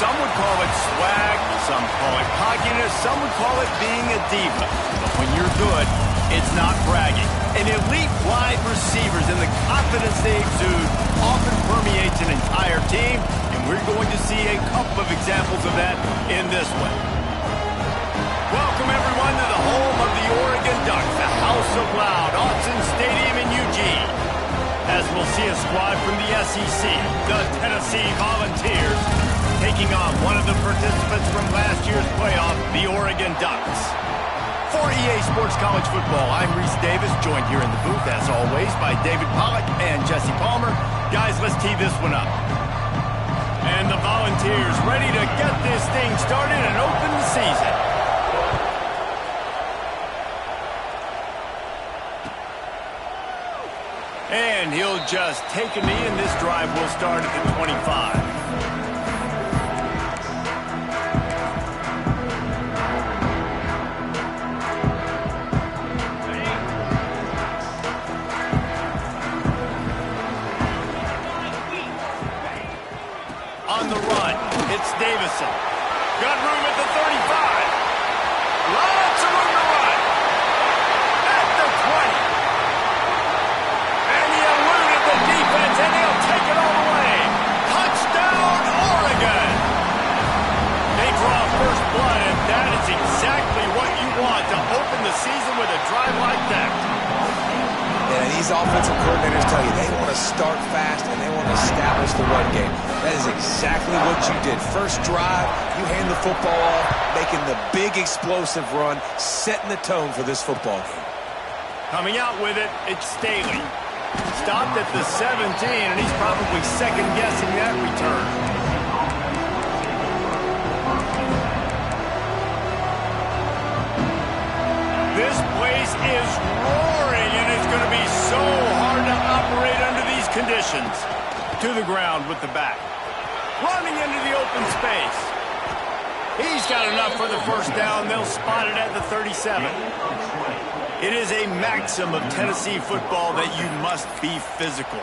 Some would call it swag, some call it cockiness, some would call it being a diva. But when you're good, it's not bragging. And elite wide receivers and the confidence they exude often permeates an entire team, and we're going to see a couple of examples of that in this one. Welcome, everyone, to the home of the Oregon Ducks, the House of Loud, Autzen Stadium in Eugene. As we'll see a squad from the SEC, the Tennessee Volunteers, taking on one of the participants from last year's playoff, the Oregon Ducks. For EA Sports College Football, I'm Reese Davis, joined here in the booth, as always, by David Pollack and Jesse Palmer. Guys, let's tee this one up. And the Volunteers ready to get this thing started and open the season. And he'll just take a knee, and this drive will start at the 25. On the run, it's Davison. Got room at the 35. Lots of room to run. At the 20. And he eluded the defense, and he'll take it all the way. Touchdown, Oregon. They draw first blood, and that is exactly what you want to open the season with a drive like that. Yeah, these offensive coordinators tell you they want to start fast and they want to establish the run game. That is exactly what you did. First drive, you hand the football off, making the big explosive run, setting the tone for this football game. Coming out with it, it's Staley. Stopped at the 17, and he's probably second-guessing that return. This place is roaring, and it's going to be so hard to operate under these conditions. To the ground with the back. Running into the open space. He's got enough for the first down. They'll spot it at the 37. It is a maxim of Tennessee football that you must be physical.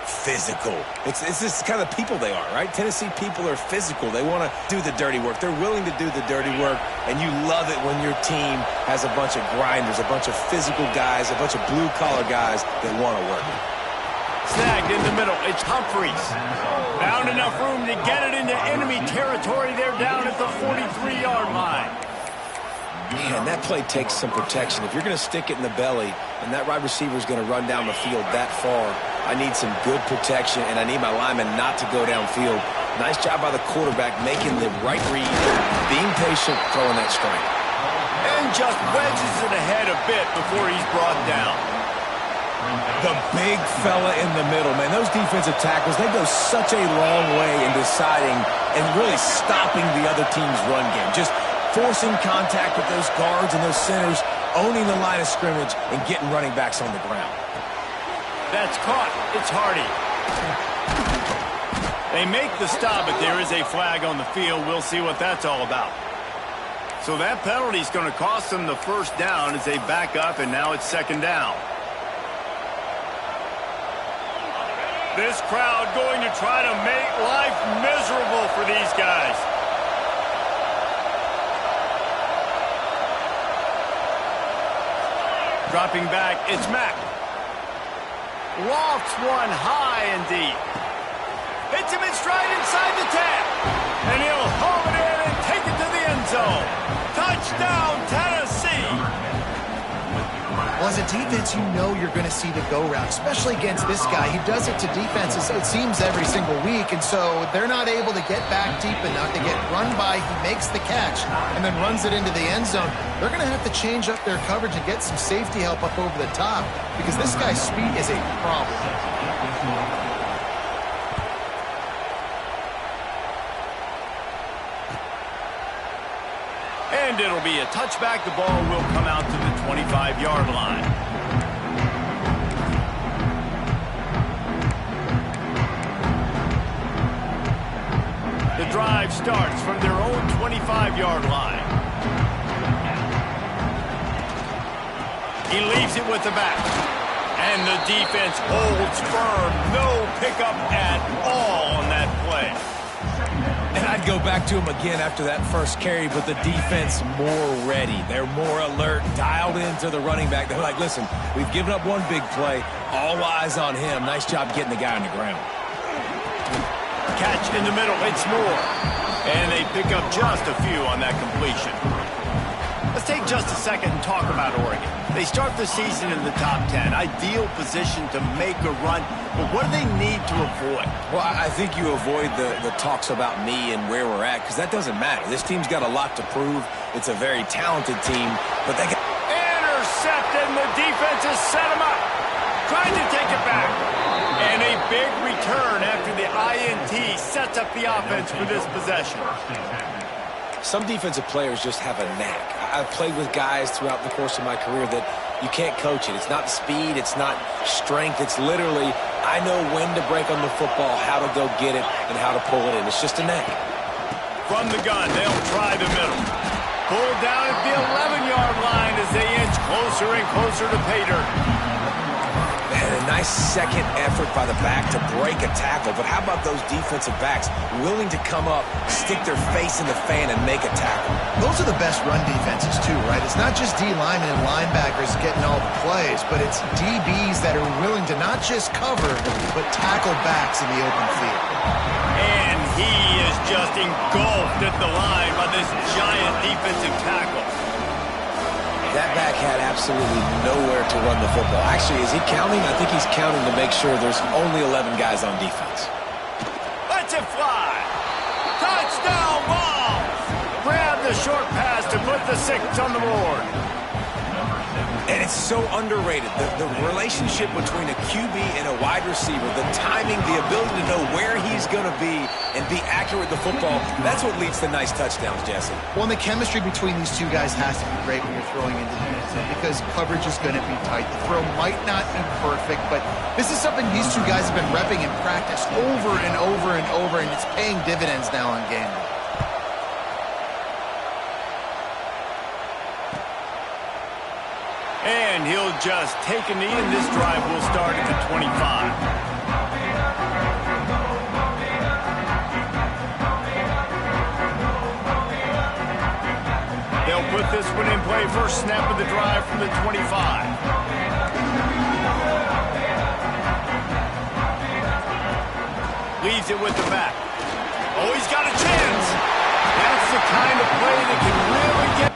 Physical. It's this kind of people they are, right? Tennessee people are physical. They want to do the dirty work. They're willing to do the dirty work, and you love it when your team has a bunch of grinders, a bunch of physical guys, a bunch of blue-collar guys that want to work. Snagged in the middle. It's Humphreys. Found enough room to get it into enemy territory. They're down at the 43-yard line. Man, that play takes some protection. If you're going to stick it in the belly and that wide receiver is going to run down the field that far, I need some good protection, and I need my lineman not to go downfield. Nice job by the quarterback making the right read, being patient, throwing that strike. And just wedges it ahead a bit before he's brought down. The big fella in the middle, man. Those defensive tackles, they go such a long way in deciding and really stopping the other team's run game. Just forcing contact with those guards and those centers, owning the line of scrimmage, and getting running backs on the ground. That's caught. It's Hardy. They make the stop, but there is a flag on the field. We'll see what that's all about. So that penalty is going to cost them the first down as they back up, and now it's second down. This crowd going to try to make life miserable for these guys. Dropping back, it's Mack. Lofts one high and deep. Hits him in stride inside the 10. And he'll haul it in and take it to the end zone. Touchdown, Tennessee. Well, as a defense, you know you're going to see the go route, especially against this guy. He does it to defenses, it seems, every single week, and so they're not able to get back deep enough to get run by. He makes the catch and then runs it into the end zone. They're going to have to change up their coverage and get some safety help up over the top because this guy's speed is a problem. And it'll be a touchback. The ball will come out to the 25-yard line. The drive starts from their own 25-yard line. He leaves it with the back. And the defense holds firm. No pickup at all on that play. And I I'd go back to him again after that first carry, but the defense more ready. They're more alert, dialed into the running back. They're like, listen, we've given up one big play. All eyes on him. Nice job getting the guy on the ground. Catch in the middle. It's Moore. And they pick up just a few on that completion. Let's take just a second and talk about Oregon. They start the season in the top 10. Ideal position to make a run. But what do they need to avoid? Well, I think you avoid the talks about me and where we're at, because that doesn't matter. This team's got a lot to prove. It's a very talented team, but they got... Intercepted, and the defense has set him up. Trying to take it back. And a big return after the INT sets up the offense for this possession. Some defensive players just have a knack. I've played with guys throughout the course of my career that you can't coach it. It's not speed, it's not strength. It's literally, I know when to break on the football, how to go get it, and how to pull it in. It's just a knack. From the gun, they'll try the middle. Pulled down at the 11-yard line as they inch closer and closer to pay dirt. And a nice second effort by the back to break a tackle. But how about those defensive backs willing to come up, stick their face in the fan, and make a tackle? Those are the best run defenses, too, right? It's not just D linemen and linebackers getting all the plays, but it's DBs that are willing to not just cover, but tackle backs in the open field. And he is just engulfed at the line by this giant defensive tackle. That back had absolutely nowhere to run the football. Actually, is he counting? I think he's counting to make sure there's only 11 guys on defense. Lets it fly. Touchdown Vols. Grab the short pass to put the 6 on the board. And it's so underrated. The relationship between a QB and a wide receiver, the timing, the ability to know where he's going to be and be accurate with the football, that's what leads to nice touchdowns, Jesse. Well, and the chemistry between these two guys has to be great when you're throwing into the end zone because coverage is going to be tight. The throw might not be perfect, but this is something these two guys have been repping in practice over and over and over, and it's paying dividends now on game day. And he'll just take a knee, and this drive will start at the 25. They'll put this one in play. First snap of the drive from the 25. Leaves it with the back. Oh, he's got a chance. That's the kind of play that can really get...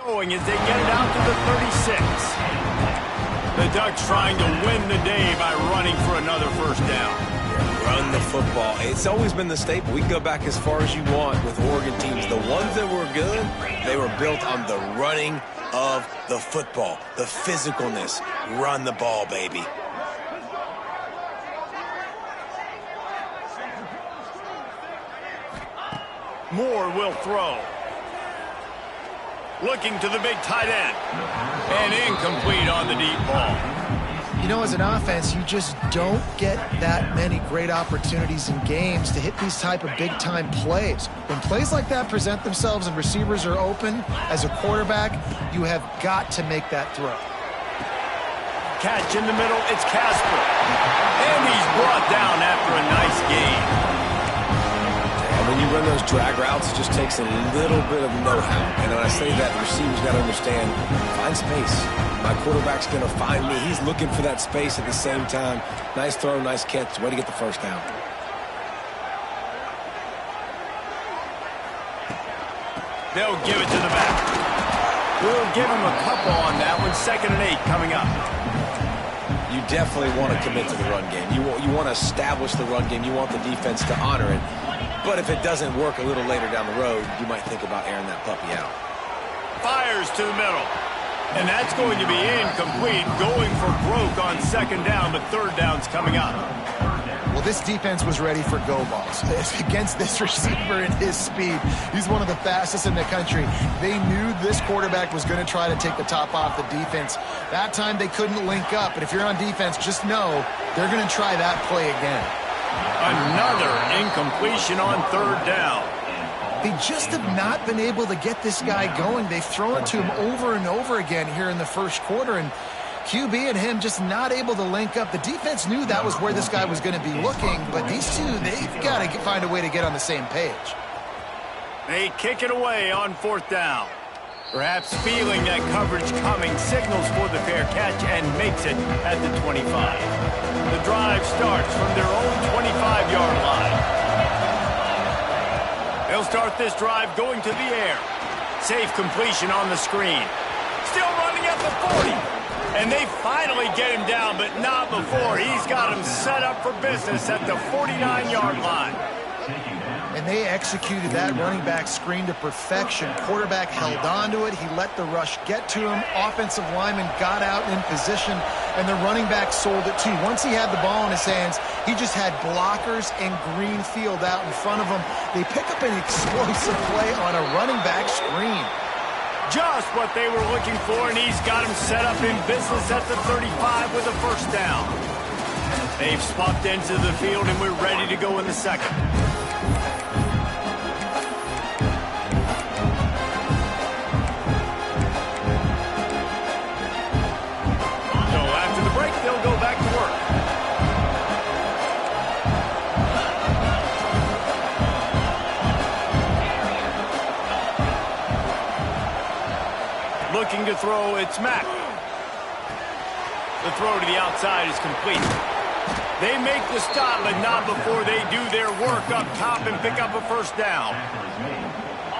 Going as they get it out to the 36. The Ducks trying to win the day by running for another first down. Run the football. It's always been the staple. We can go back as far as you want with Oregon teams. The ones that were good, they were built on the running of the football, the physicalness. Run the ball, baby. Moore will throw. Looking to the big tight end. And incomplete on the deep ball. You know, as an offense, you just don't get that many great opportunities in games to hit these type of big-time plays. When plays like that present themselves and receivers are open, as a quarterback, you have got to make that throw. Catch in the middle, it's Casper. And he's brought down after a nice gain. And when you run those drag routes, it just takes a little bit of know-how. And when I say that, the receiver's got to understand, find space. My quarterback's going to find me. He's looking for that space at the same time. Nice throw, nice catch. Way to get the first down. They'll give it to the back. We'll give him a couple on that one. 2nd and 8 coming up. You definitely want to commit to the run game. You want to establish the run game. You want the defense to honor it. But if it doesn't work a little later down the road, you might think about airing that puppy out. Fires to the middle. And that's going to be incomplete. Going for broke on 2nd down, but 3rd down's coming up. Well, this defense was ready for go balls. Against this receiver and his speed, he's one of the fastest in the country. They knew this quarterback was going to try to take the top off the defense. That time they couldn't link up, but if you're on defense, just know they're going to try that play again. Another incompletion on 3rd down. They just have not been able to get this guy going. They've thrown it to him over and over again here in the first quarter, and QB and him just not able to link up. The defense knew that was where this guy was going to be looking, but these two, they've got to find a way to get on the same page. They kick it away on 4th down. Perhaps feeling that coverage coming, signals for the fair catch and makes it at the 25. The drive starts from their own 25-yard line. They'll start this drive going to the air. Safe completion on the screen. Still running at the 40. And they finally get him down, but not before. He's got him set up for business at the 49-yard line. And they executed that running back screen to perfection. Quarterback held on to it. He let the rush get to him. Offensive lineman got out in position, and the running back sold it too. Once he had the ball in his hands, he just had blockers and green field out in front of him. They pick up an explosive play on a running back screen. Just what they were looking for, and he's got him set up in business at the 35 with a 1st down. They've swapped into the field, and we're ready to go in the 2nd. So after the break, they'll go back to work. Looking to throw, it's Mack. The throw to the outside is complete. They make the stop, but not before they do their work up top and pick up a 1st down.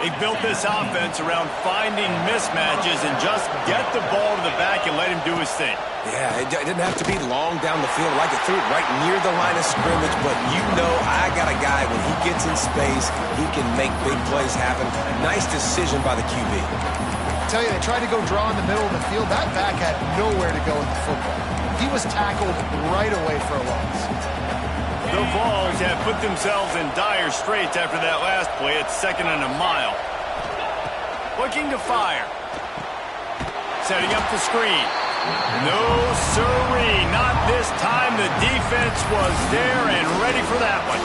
They built this offense around finding mismatches and just get the ball to the back and let him do his thing. Yeah, it didn't have to be long down the field. Like it threw it right near the line of scrimmage, but you know I got a guy, when he gets in space, he can make big plays happen. Nice decision by the QB. I tell you, they tried to go draw in the middle of the field. That back had nowhere to go in the football. He was tackled right away for a loss. The Vols have put themselves in dire straits after that last play. It's 2nd and a mile. Looking to fire. Setting up the screen. No siree, not this time. The defense was there and ready for that one.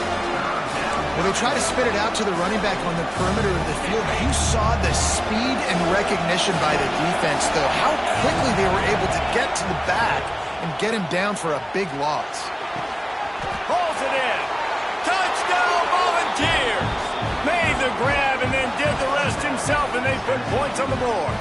Well, they try to spit it out to the running back on the perimeter of the field. You saw the speed and recognition by the defense, though. How quickly they were able to get to the back and get him down for a big loss. Pulls it in. Touchdown, Volunteers. Made the grab and then did the rest himself, and they put points on the board.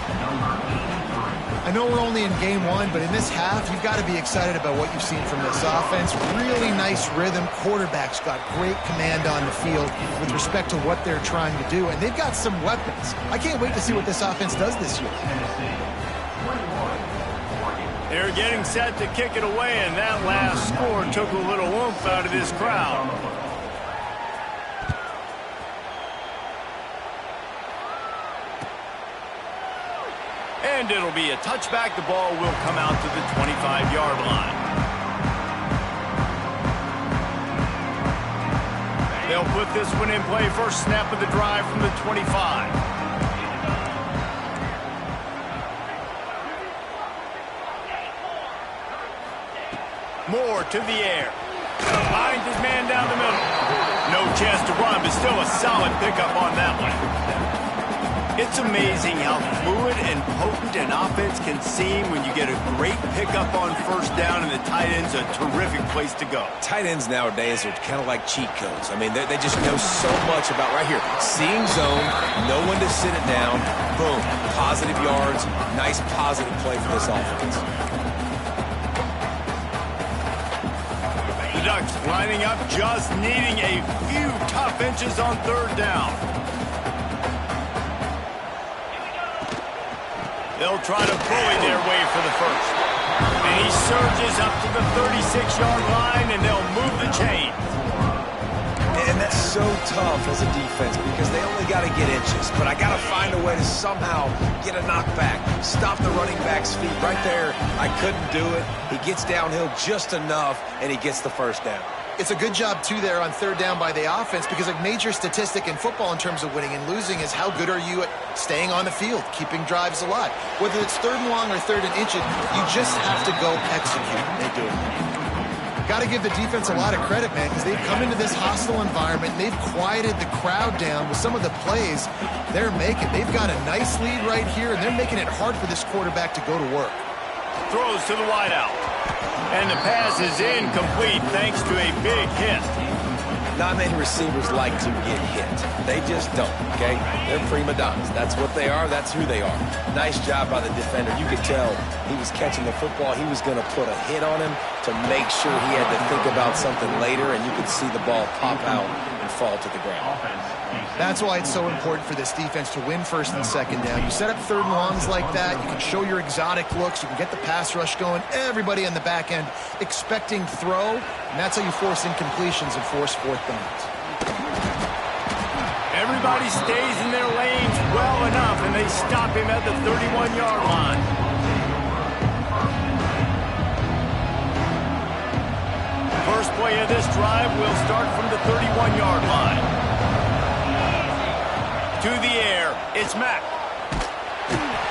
I know we're only in game 1, but in this half, you've got to be excited about what you've seen from this offense. Really nice rhythm. Quarterback's got great command on the field with respect to what they're trying to do, and they've got some weapons. I can't wait to see what this offense does this year. They're getting set to kick it away, and that last score took a little oomph out of this crowd. And it'll be a touchback. The ball will come out to the 25-yard line. They'll put this one in play. First snap of the drive from the 25. Moore to the air. Finds his man down the middle. No chance to run, but still a solid pickup on that one. It's amazing how fluid and potent an offense can seem when you get a great pickup on first down, and the tight end's a terrific place to go. Tight ends nowadays are kind of like cheat codes. I mean, they just know so much about right here. Seeing zone, know when to sit it down, boom, positive yards, nice positive play for this offense. The Ducks lining up, just needing a few tough inches on third down. They'll try to bully their way for the first. And he surges up to the 36-yard line, and they'll move the chain. And that's so tough as a defense because they only got to get inches. But I got to find a way to somehow get a knockback, stop the running back's feet. Right there, I couldn't do it. He gets downhill just enough, and he gets the first down. It's a good job, too, there on third down by the offense because a major statistic in football in terms of winning and losing is how good are you at staying on the field, keeping drives alive. Whether it's third and long or third and inches, you just have to go execute. They do it. Got to give the defense a lot of credit, man, because they've come into this hostile environment. They've quieted the crowd down with some of the plays they're making. They've got a nice lead right here, and they're making it hard for this quarterback to go to work. Throws to the wideout. And the pass is incomplete thanks to a big hit. Not many receivers like to get hit. They just don't, okay? They're prima donnas. That's what they are. That's who they are. Nice job by the defender. You could tell he was catching the football. He was going to put a hit on him to make sure he had to think about something later, and you could see the ball pop out and fall to the ground. That's why it's so important for this defense to win first and second down. You set up third and longs like that. You can show your exotic looks. You can get the pass rush going. Everybody on the back end expecting throw, and that's how you force incompletions and force fourth downs. Everybody stays in their lanes well enough, and they stop him at the 31-yard line. First play of this drive will start from the 31-yard line. To the air, it's Mack.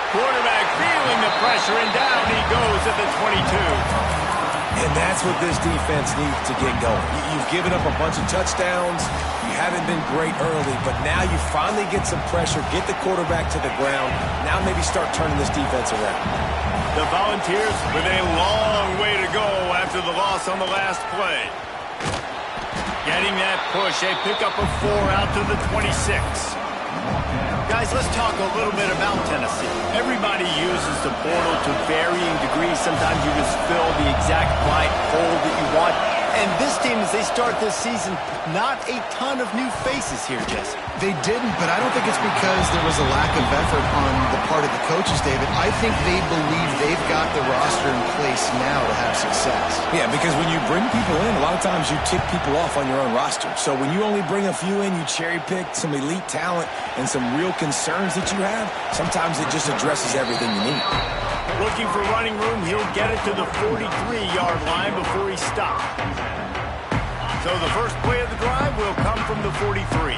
Quarterback feeling the pressure, and down he goes at the 22. And that's what this defense needs to get going. You've given up a bunch of touchdowns. You haven't been great early, but now you finally get some pressure, get the quarterback to the ground. Now maybe start turning this defense around. The Volunteers with a long way to go after the loss on the last play. Getting that push, a pickup of 4 out to the 26. Guys, let's talk a little bit about Tennessee. Everybody uses the portal to varying degrees. Sometimes you just fill the exact right hole that you want. And this team, as they start this season, not a ton of new faces here, Jesse. They didn't, but I don't think it's because there was a lack of effort on the part of the coaches, David. I think they believe they've got the roster in place now to have success. Yeah, because when you bring people in, a lot of times you tick people off on your own roster. So when you only bring a few in, you cherry-pick some elite talent and some real concerns that you have, sometimes it just addresses everything you need. Looking for running room, he'll get it to the 43-yard line before he stops. So the first play of the drive will come from the 43.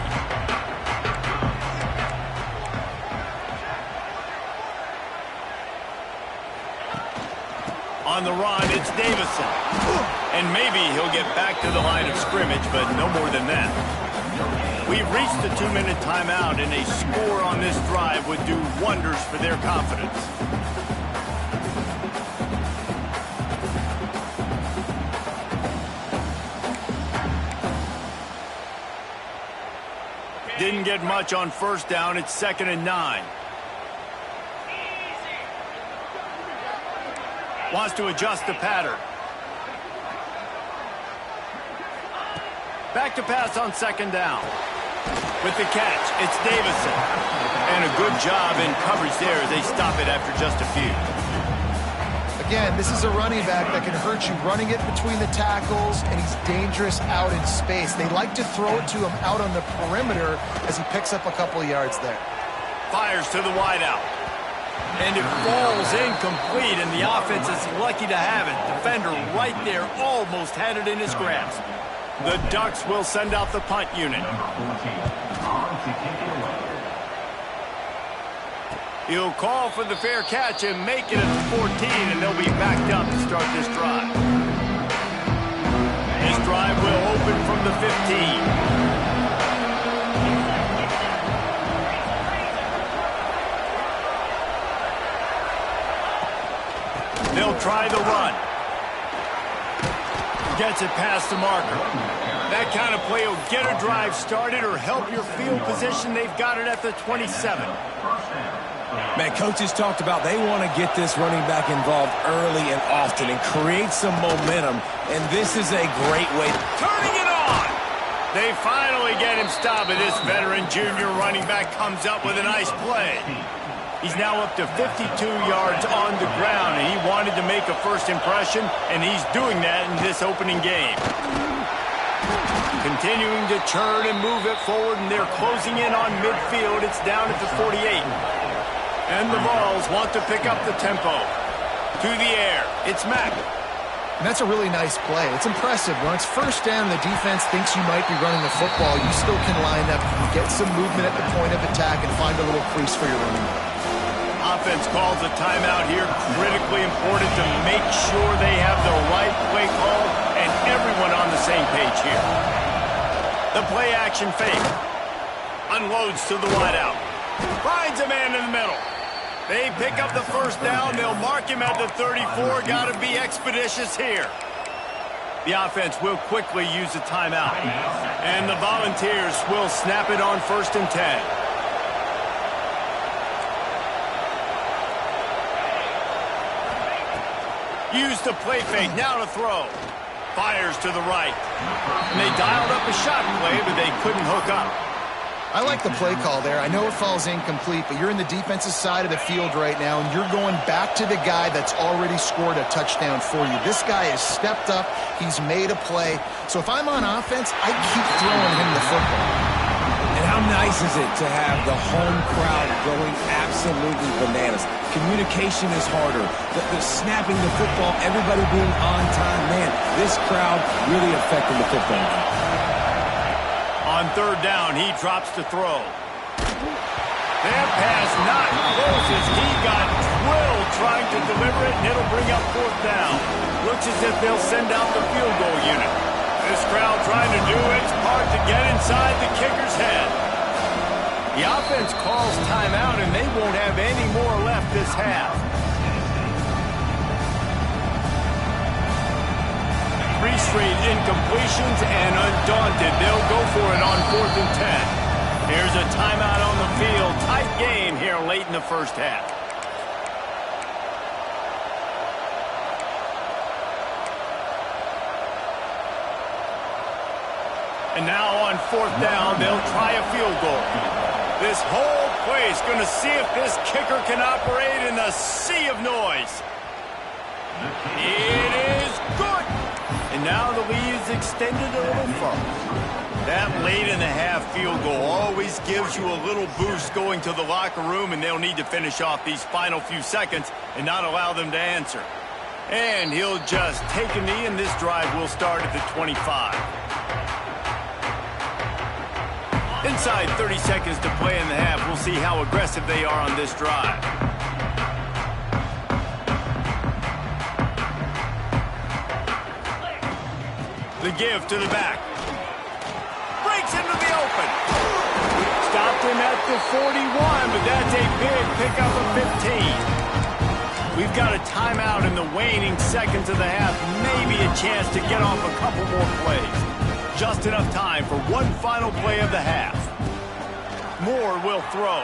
On the run, it's Davison. And maybe he'll get back to the line of scrimmage, but no more than that. We've reached the 2-minute timeout, and a score on this drive would do wonders for their confidence. Didn't get much on first down. It's 2nd and 9. Wants to adjust the pattern. Back to pass on 2nd down. With the catch, it's Davison. And a good job in coverage there as they stop it after just a few. Again, this is a running back that can hurt you running it between the tackles, and he's dangerous out in space. They like to throw it to him out on the perimeter as he picks up a couple of yards there. Fires to the wideout. And it falls incomplete, and the offense is lucky to have it. Defender right there almost had it in his grasp. The Ducks will send out the punt unit. He'll call for the fair catch and make it at the 14, and they'll be backed up to start this drive. drive will open from the 15. They'll try the run. Gets it past the marker. That kind of play will get a drive started or help your field position. They've got it at the 27. Man, coaches talked about they want to get this running back involved early and often and create some momentum, and this is a great way. Turning it on! They finally get him stopped, and this veteran junior running back comes up with a nice play. He's now up to 52 yards on the ground, and he wanted to make a first impression, and he's doing that in this opening game. Continuing to churn and move it forward, and they're closing in on midfield. It's down at the 48. And the Vols want to pick up the tempo. To the air, it's Mack. And that's a really nice play. It's impressive. When it's first down, the defense thinks you might be running the football. You still can line up, get some movement at the point of attack, and find a little crease for your running back. Offense calls a timeout here. Critically important to make sure they have the right play call and everyone on the same page here. The play action fake. Unloads to the wideout. Finds a man in the middle. They pick up the first down. They'll mark him at the 34. Got to be expeditious here. The offense will quickly use a timeout. And the Volunteers will snap it on 1st and 10. Use the play fake, now to throw. Fires to the right. And they dialed up a shot play, but they couldn't hook up. I like the play call there. I know it falls incomplete, but you're in the defensive side of the field right now, and you're going back to the guy that's already scored a touchdown for you. This guy has stepped up. He's made a play. So if I'm on offense, I keep throwing him the football. And how nice is it to have the home crowd going absolutely bananas? Communication is harder. The snapping the football, everybody being on time. Man, this crowd really affecting the football game. On 3rd down, he drops to throw. That pass not close as he got drilled trying to deliver it, and it'll bring up 4th down. Looks as if they'll send out the field goal unit. This crowd trying to do its part to get inside the kicker's head. The offense calls timeout, and they won't have any more left this half. 3 straight incompletions, and undaunted, they'll go for it on 4th and 10. Here's a timeout on the field. Tight game here late in the first half. And now on 4th down, they'll try a field goal. This whole place going to see if this kicker can operate in the sea of noise. It is good. And now the lead is extended a little further. That late in the half field goal always gives you a little boost going to the locker room, and they'll need to finish off these final few seconds and not allow them to answer. And he'll just take a knee, and this drive will start at the 25. Inside 30 seconds to play in the half. We'll see how aggressive they are on this drive. The give to the back. Breaks into the open. Stopped him at the 41, but that's a big pickup of 15. We've got a timeout in the waning seconds of the half. Maybe a chance to get off a couple more plays. Just enough time for one final play of the half. Moore will throw.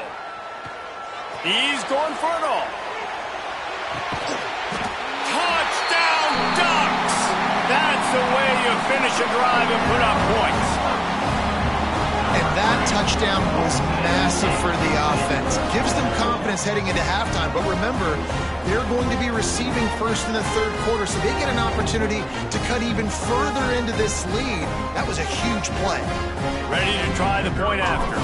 He's going for it all. Touchdown Ducks! That's the way you finish a drive and put up points. And that touchdown was massive for the offense. Gives them confidence heading into halftime. But remember, they're going to be receiving first in the 3rd quarter, so they get an opportunity to cut even further into this lead. That was a huge play. Ready to try the point after.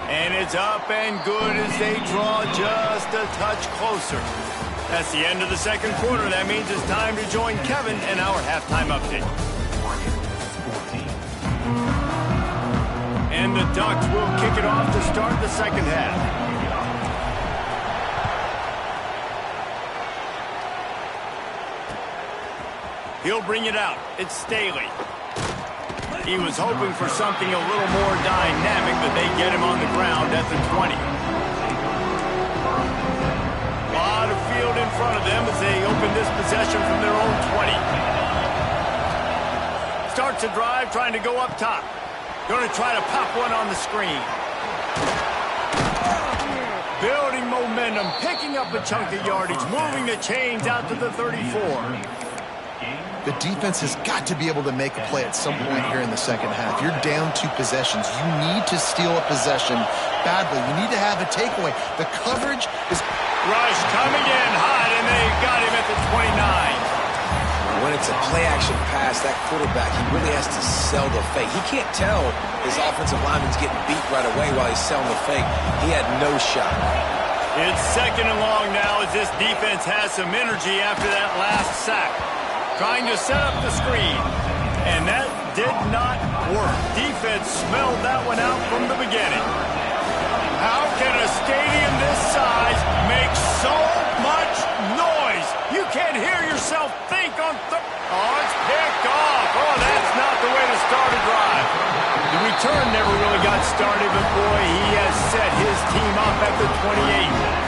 And it's up and good as they draw just a touch closer. That's the end of the 2nd quarter. That means it's time to join Kevin and our halftime update. And the Ducks will kick it off to start the 2nd half. He'll bring it out. It's Staley. He was hoping for something a little more dynamic, but they get him on the ground at the 20. A lot of field in front of them as they open this possession from their own 20. Starts a drive trying to go up top. Going to try to pop one on the screen. Building momentum, picking up a chunk of yardage, moving the chains out to the 34. The defense has got to be able to make a play at some point here in the second half. You're down 2 possessions. You need to steal a possession badly. You need to have a takeaway. The coverage is... Rush coming in hot, and they got him at the 29. When it's a play-action pass, that quarterback, he really has to sell the fake. He can't tell his offensive lineman's getting beat right away while he's selling the fake. He had no shot. It's 2nd and long now as this defense has some energy after that last sack. Trying to set up the screen, and that did not work. Defense smelled that one out from the beginning. How can a stadium this size make so much noise? You can't hear yourself think on oh, it's picked off. Oh, that's not the way to start a drive. The return never really got started, but boy, he has set his team up at the 28.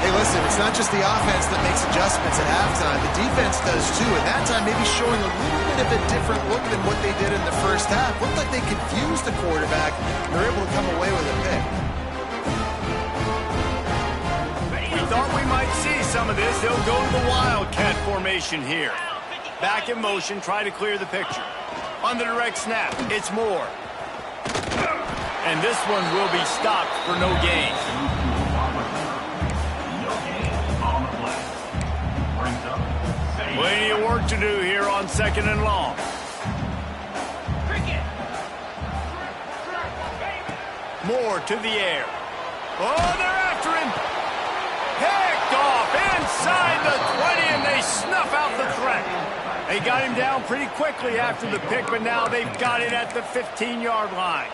Hey, listen, it's not just the offense that makes adjustments at halftime. The defense does, too. And that time, maybe showing a little bit of a different look than what they did in the first half. Looked like they confused the quarterback. They're able to come away with a pick. We thought we might see some of this. They'll go to the Wildcat formation here. Back in motion, try to clear the picture. On the direct snap, it's Moore. And this one will be stopped for no gain. Plenty of work to do here on 2nd and long. Moore to the air. Oh, they're after him. Picked off inside the 20, and they snuff out the threat. They got him down pretty quickly after the pick, but now they've got it at the 15-yard line.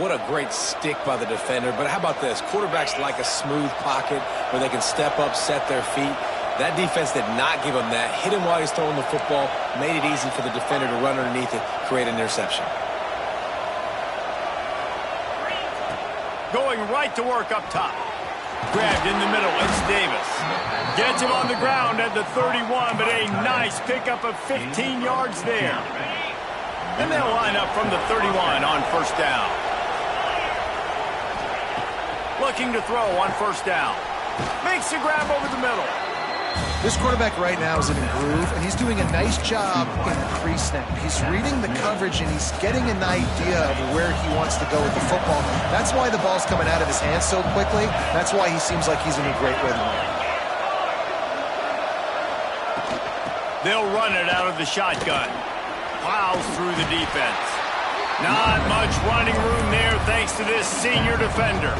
What a great stick by the defender. But how about this? Quarterbacks like a smooth pocket where they can step up, set their feet. That defense did not give him that. Hit him while he's throwing the football. Made it easy for the defender to run underneath it, create an interception. Going right to work up top. Grabbed in the middle. It's Davis. Gets him on the ground at the 31, but a nice pickup of 15 yards there. And they'll line up from the 31 on 1st down. Looking to throw on 1st down. Makes the grab over the middle. This quarterback right now is in a groove, and he's doing a nice job in the pre-snap. He's reading the coverage, and he's getting an idea of where he wants to go with the football. That's why the ball's coming out of his hands so quickly. That's why he seems like he's in a great rhythm. They'll run it out of the shotgun. Plows through the defense. Not much running room there thanks to this senior defender.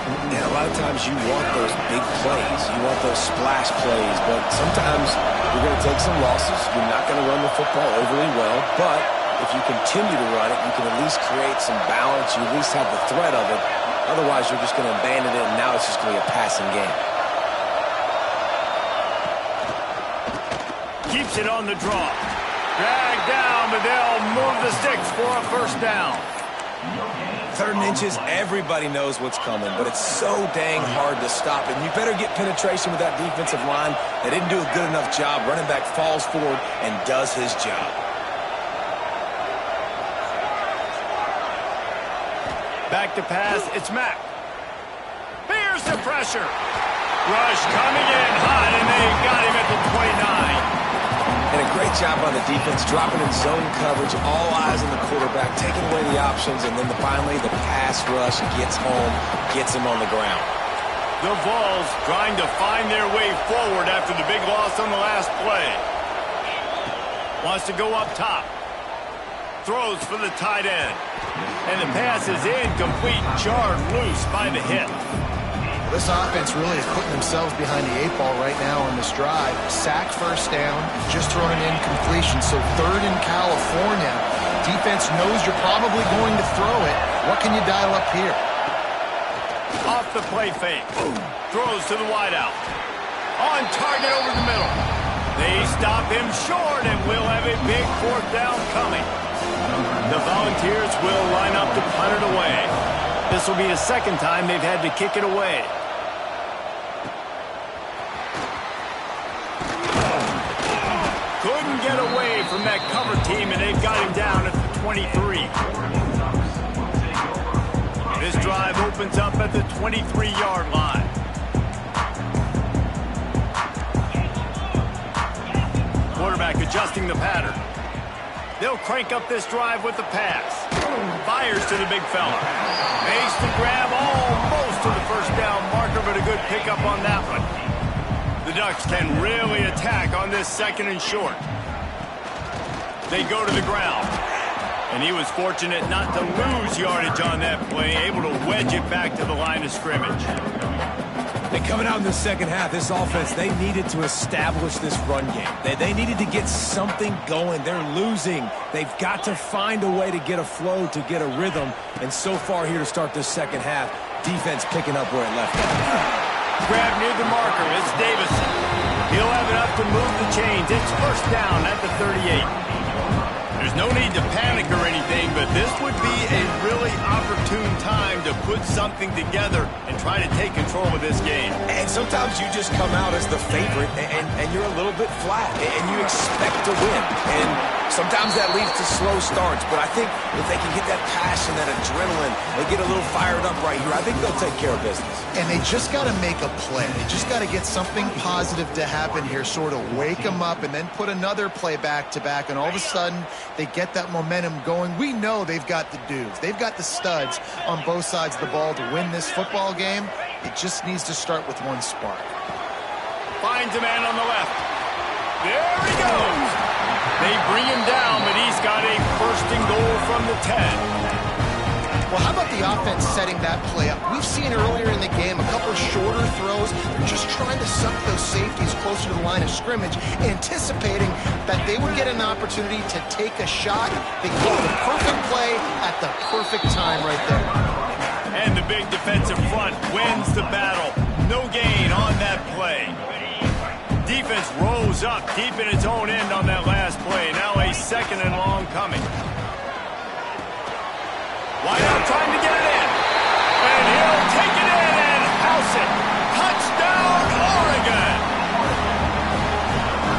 And a lot of times you want those big plays. You want those splash plays. But sometimes you're going to take some losses. You're not going to run the football overly well. But if you continue to run it, you can at least create some balance. You at least have the threat of it. Otherwise, you're just going to abandon it, and now it's just going to be a passing game. Keeps it on the draw. Dragged down, but they'll move the sticks for a 1st down. 3rd and inches, everybody knows what's coming, but it's so dang hard to stop. And you better get penetration with that defensive line. They didn't do a good enough job. Running back falls forward and does his job. Back to pass, it's Mack. Here's the pressure. Rush coming in hot, and they got him at the 29. And a great job by the defense, dropping in zone coverage, all eyes on the quarterback, taking away the options, and then finally the pass rush gets home, gets him on the ground. The Vols trying to find their way forward after the big loss on the last play. Wants to go up top. Throws for the tight end. And the pass is incomplete, jarred loose by the hit. This offense really is putting themselves behind the 8 ball right now on this drive. Sack 1st down, just thrown an incompletion. So 3rd in California. Defense knows you're probably going to throw it. What can you dial up here? Off the play fake. Throws to the wideout. On target over the middle. They stop him short, and we'll have a big fourth down coming. The Volunteers will line up to punt it away. This will be the second time they've had to kick it away. Couldn't get away from that cover team, and they've got him down at the 23. This drive opens up at the 23-yard line. Quarterback adjusting the pattern. They'll crank up this drive with the pass. Fires to the big fella. Makes the grab almost to the first down marker, but a good pickup on that one. The Ducks can really attack on this second and short. They go to the ground. And he was fortunate not to lose yardage on that play, able to wedge it back to the line of scrimmage. And coming out in the second half, this offense, they needed to establish this run game. They needed to get something going. They're losing. They've got to find a way to get a flow, to get a rhythm. And so far here to start this second half, defense picking up where it left off. Grab near the marker. It's Davison. He'll have enough to move the chains. It's first down at the 38. There's no need to panic or anything, but this would be a really opportune time to put something together and try to take control of this game. And sometimes you just come out as the favorite, and you're a little bit flat, and you expect to win. And sometimes that leads to slow starts, but I think if they can get that passion, that adrenaline, they get a little fired up right here, I think they'll take care of business. And they just got to make a play. They just got to get something positive to happen here, sort of wake them up, and then put another play back-to-back, and all of a sudden they get that momentum going. We know they've got the dudes. They've got the studs on both sides of the ball to win this football game. It just needs to start with one spark. Finds a man on the left. There he goes. They bring him down, but he's got a first and goal from the 10. Well, how about the offense setting that play up? We've seen earlier in the game a couple of shorter throws. They're just trying to suck those safeties closer to the line of scrimmage, anticipating that they would get an opportunity to take a shot. They call the perfect play at the perfect time right there. And the big defensive front wins the battle. No gain on that play. Defense rolls up deep in its own end on that last play. Now a second and long coming. Wideout trying to get it in. And he'll take it in and house it. Touchdown, Oregon!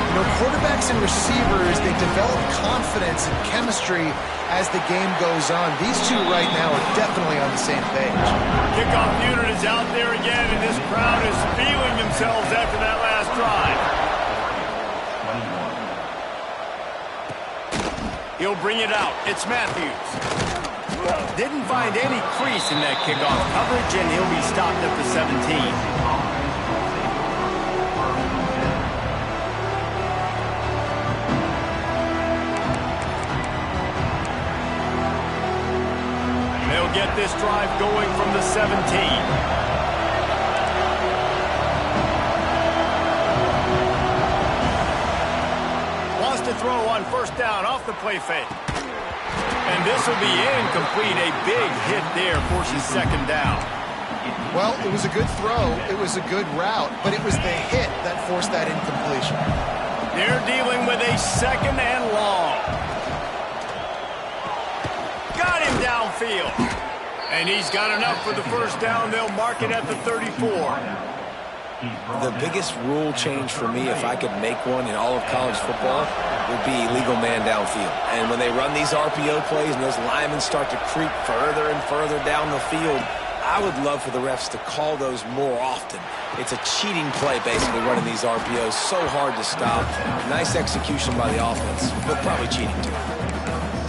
You know, quarterbacks and receivers, they develop confidence and chemistry as the game goes on. These two right now are definitely on the same page. Kickoff unit is out there again, and this crowd is feeling themselves after that last drive. He'll bring it out. It's Matthews. Didn't find any crease in that kickoff coverage, and he'll be stopped at the 17. They'll get this drive going from the 17. Wants to throw on first down off the play fake. And this will be incomplete. A big hit there forces second down. Well, it was a good throw. It was a good route, but it was the hit that forced that incompletion. They're dealing with a second and long. Got him downfield. And he's got enough for the first down. They'll mark it at the 34. The biggest rule change for me, if I could make one in all of college football, would be legal man downfield. And when they run these RPO plays and those linemen start to creep further and further down the field, I would love for the refs to call those more often. It's a cheating play, basically, running these RPOs. So hard to stop. Nice execution by the offense, but probably cheating too.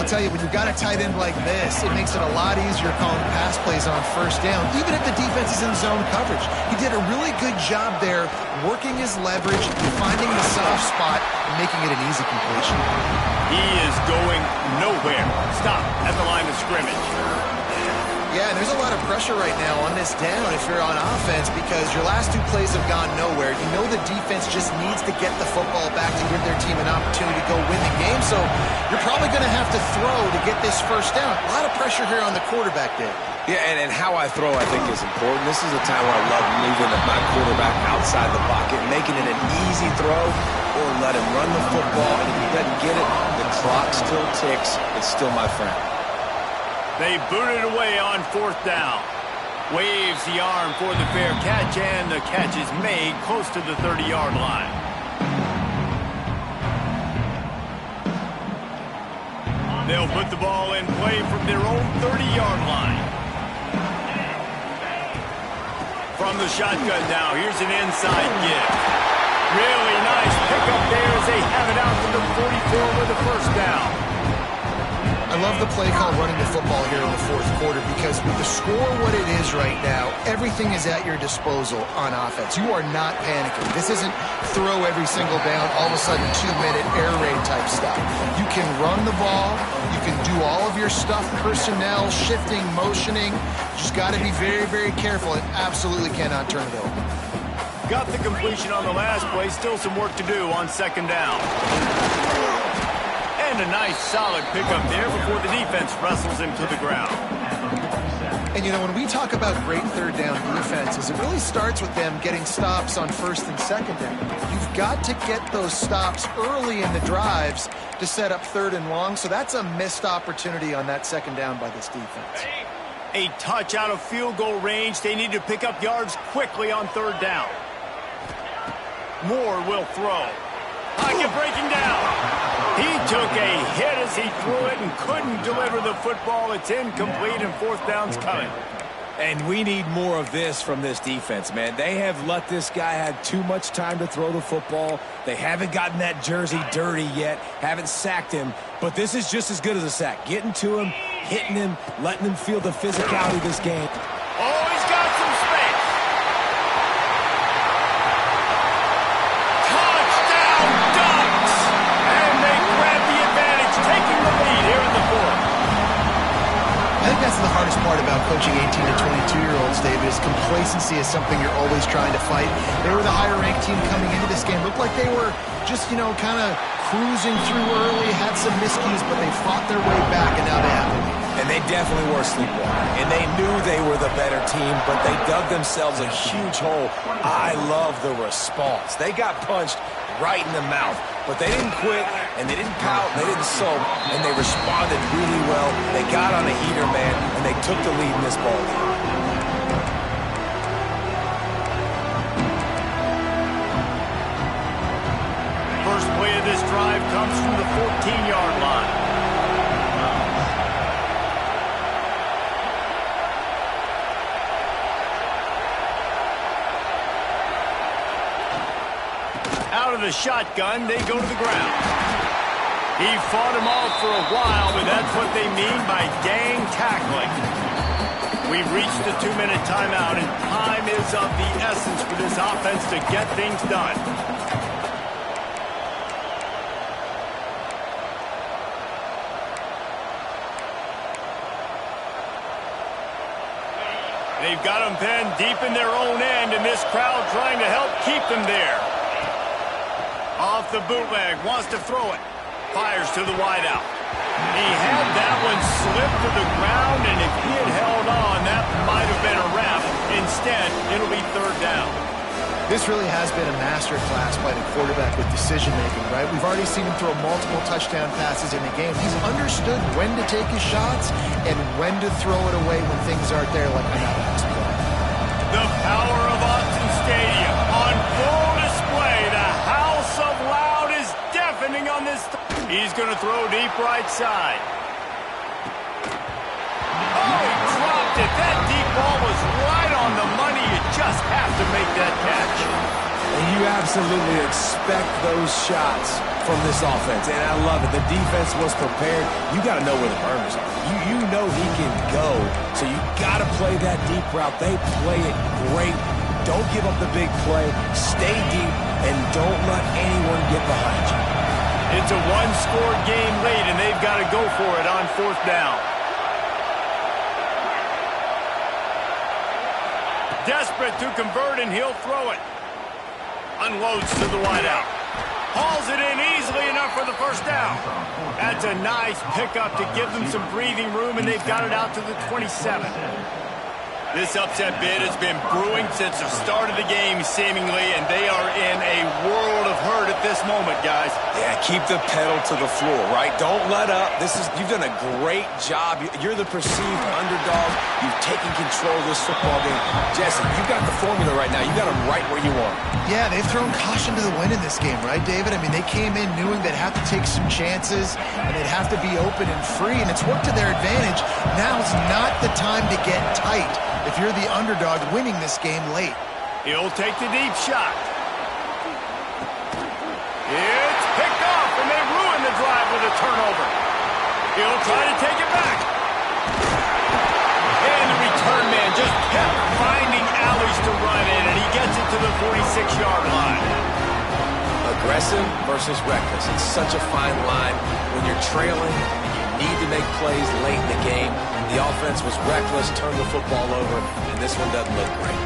I'll tell you, when you've got a tight end like this, it makes it a lot easier calling pass plays on first down, even if the defense is in zone coverage. He did a really good job there, working his leverage, finding the soft spot, and making it an easy completion. He is going nowhere. Stop at the line of scrimmage. Yeah, and there's a lot of pressure right now on this down if you're on offense because your last two plays have gone nowhere. You know the defense just needs to get the football back to give their team an opportunity to go win the game, so you're probably going to have to throw to get this first down. A lot of pressure here on the quarterback there. Yeah, and how I throw, I think, is important. This is a time where I love moving my quarterback outside the pocket, making it an easy throw. or let him run the football. And if he doesn't get it, the clock still ticks. It's still my friend. They boot it away on 4th down. Waves the arm for the fair catch, and the catch is made close to the 30-yard line. They'll put the ball in play from their own 30-yard line. From the shotgun now, here's an inside give. Really nice pickup there as they have it out to the 44 with a first down. I love the play call running the football here in the 4th quarter because with the score what it is right now, everything is at your disposal on offense. You are not panicking. This isn't throw every single down, all of a sudden 2-minute air raid type stuff. You can run the ball. You can do all of your stuff, personnel, shifting, motioning. Just got to be very, very careful and absolutely cannot turn it over. Got the completion on the last play. Still some work to do on 2nd down. And a nice solid pickup there before the defense wrestles him to the ground. And, you know, when we talk about great 3rd down defenses, it really starts with them getting stops on 1st and 2nd down. You've got to get those stops early in the drives to set up 3rd and long, so that's a missed opportunity on that 2nd down by this defense. A touch out of field goal range. They need to pick up yards quickly on 3rd down. Moore will throw. Pocket breaking down. He took a hit as he threw it and couldn't deliver the football. It's incomplete and 4th down's coming. And we need more of this from this defense, man. They have let this guy have too much time to throw the football. They haven't gotten that jersey dirty yet, haven't sacked him. But this is just as good as a sack. Getting to him, hitting him, letting him feel the physicality of this game. Oh, he's got some space. Touchdown Ducks! And they grab the advantage, taking the lead here in the 4th. I think that's the hardest part about coaching 18 to 22-year-olds, David, is complacency is something you're always trying to fight. They were the higher-ranked team coming into this game. Looked like they were just, you know, kind of cruising through early, had some miscues, but they fought their way back, and now they have the lead. And they definitely were sleepwalking. And they knew they were the better team, but they dug themselves a huge hole. I love the response. They got punched right in the mouth. But they didn't quit, and they didn't pout, and they didn't sulk, and they responded really well. They got on a heater, man, and they took the lead in this ball game. First play of this drive comes from the 14-yard line. Out of the shotgun, they go to the ground. He fought him off for a while, but that's what they mean by gang tackling. We've reached the 2-minute timeout, and time is of the essence for this offense to get things done. They've got them pinned deep in their own end, and this crowd trying to help keep them there. Off the bootleg, wants to throw it. Fires to the wideout. He had that one slip to the ground, and if he had held on, that might have been a wrap. Instead, it'll be 3rd down. This really has been a master class by the quarterback with decision-making, right? We've already seen him throw multiple touchdown passes in the game. He's understood when to take his shots and when to throw it away when things aren't there, like on that last play. The power of Autzen Stadium on full display. The house of loud is deafening on this. He's going to throw deep right side. Oh, he dropped it. That deep ball was right on the money. You just have to make that catch. And you absolutely expect those shots from this offense, and I love it. The defense was prepared. You got to know where the burners are. You know he can go, so you got to play that deep route. They play it great. Don't give up the big play. Stay deep, and don't let anyone get behind you. It's a one-score game late, and they've got to go for it on 4th down. Desperate to convert, and he'll throw it. Unloads to the wideout. Hauls it in easily enough for the first down. That's a nice pickup to give them some breathing room, and they've got it out to the 27. This upset bid has been brewing since the start of the game, seemingly, and they are in a world of hurt at this moment, guys. Yeah, keep the pedal to the floor, right? Don't let up. You've done a great job. You're the perceived underdog. You've taken control of this football game. Jesse, you've got the formula right now. You got them right where you want. Yeah, they've thrown caution to the wind in this game, right, David? I mean, they came in knowing they'd have to take some chances, and they'd have to be open and free, and it's worked to their advantage. Now's not the time to get tight if you're the underdog winning this game late. He'll take the deep shot. It's picked off, and they ruin the drive with a turnover. He'll try to take it back. And the return man just kept finding alleys to run in, and he gets it to the 46-yard line. Aggressive versus reckless. It's such a fine line when you're trailing and you need to make plays late in the game. The offense was reckless, turned the football over, and this one doesn't look great.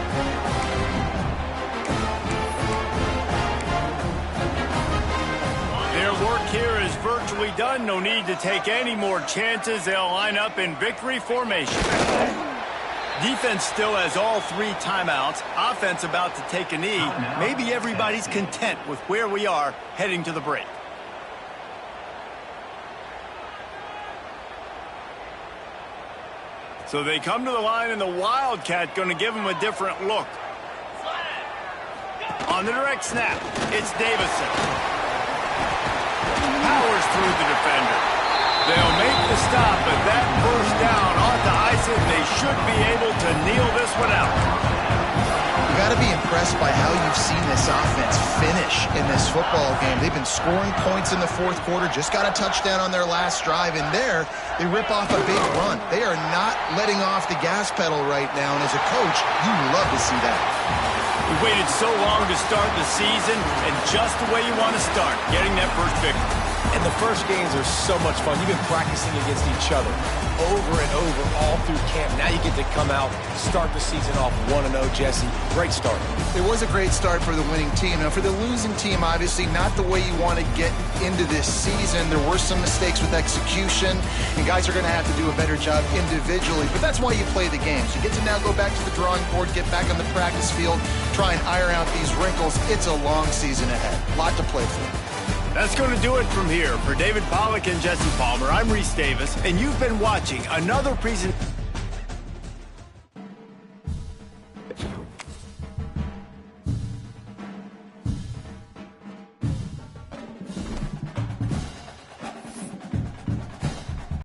Their work here is virtually done. No need to take any more chances. They'll line up in victory formation. Defense still has all 3 timeouts. Offense about to take a knee. Maybe everybody's content with where we are heading to the break. So they come to the line, and the Wildcat going to give them a different look. On the direct snap, it's Davison. Powers through the defender. They'll make the stop, but that first down ought to ice it. They should be able to kneel this one out. You got to be impressed by how you've seen this offense finish in this football game. They've been scoring points in the fourth quarter, just got a touchdown on their last drive, and there they rip off a big run. They are not letting off the gas pedal right now, and as a coach, you love to see that. We waited so long to start the season, and just the way you want to start, getting that first victory. And the first games are so much fun. You've been practicing against each other over and over all through camp. Now you get to come out, start the season off 1-0, Jesse. Great start. It was a great start for the winning team. Now, for the losing team, obviously not the way you want to get into this season. There were some mistakes with execution, and guys are going to have to do a better job individually. But that's why you play the games. You get to now go back to the drawing board, get back on the practice field, try and iron out these wrinkles. It's a long season ahead. A lot to play for. That's going to do it from here. For David Pollack and Jesse Palmer, I'm Reese Davis, and you've been watching another presentation.